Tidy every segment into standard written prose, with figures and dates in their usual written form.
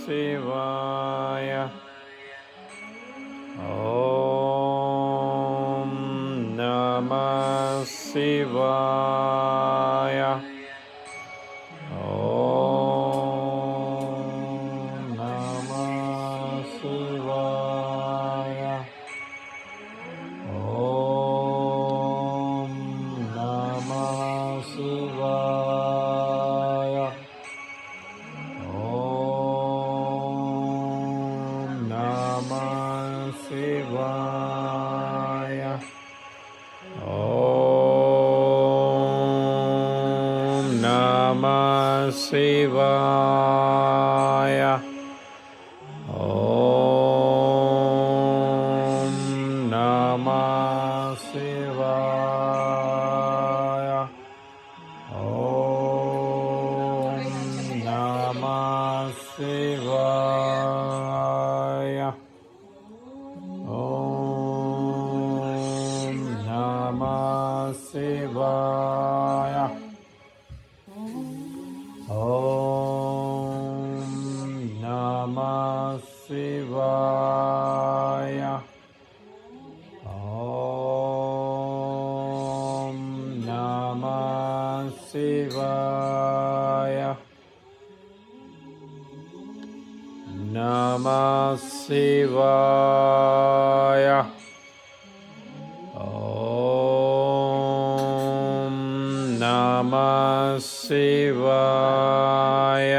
శివాయ. ఓం నమః శివాయ. ఓం నమః శివాయ. ఓం నమః శివాయ. ఓం నమః శివాయ. ఓం నమః శివాయ. ఓం నమః శివాయ. ఓం నమః శివాయ. ఓం నమః శివాయ. ఓం నమః శివాయ. ఓం నమః శివాయ. నమః శివాయ. ఓం నమః శివాయ.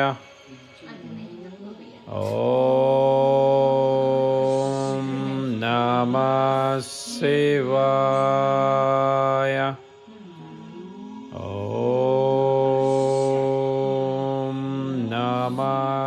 ఓం నమః శివాయ. ఓం నమః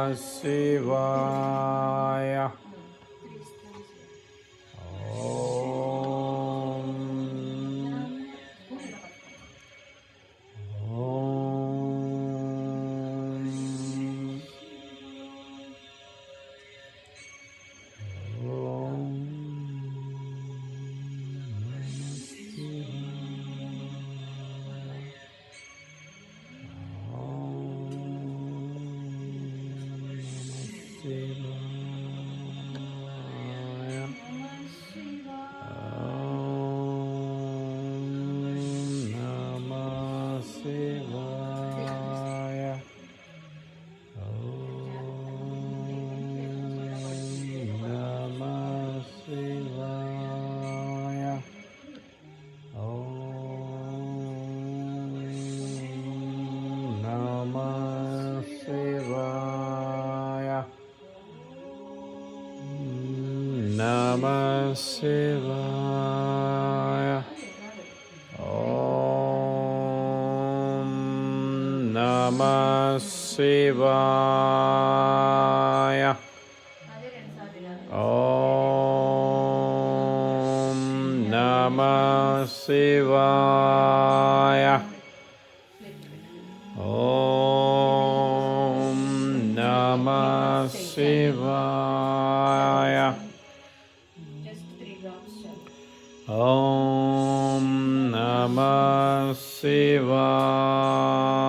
శివాయ. Namah Shivaya. Om Namah Shivaya. Om Namah Shivaya. Om Namah Shivaya. Om Namah Shivaya. Om Namah Shivaya.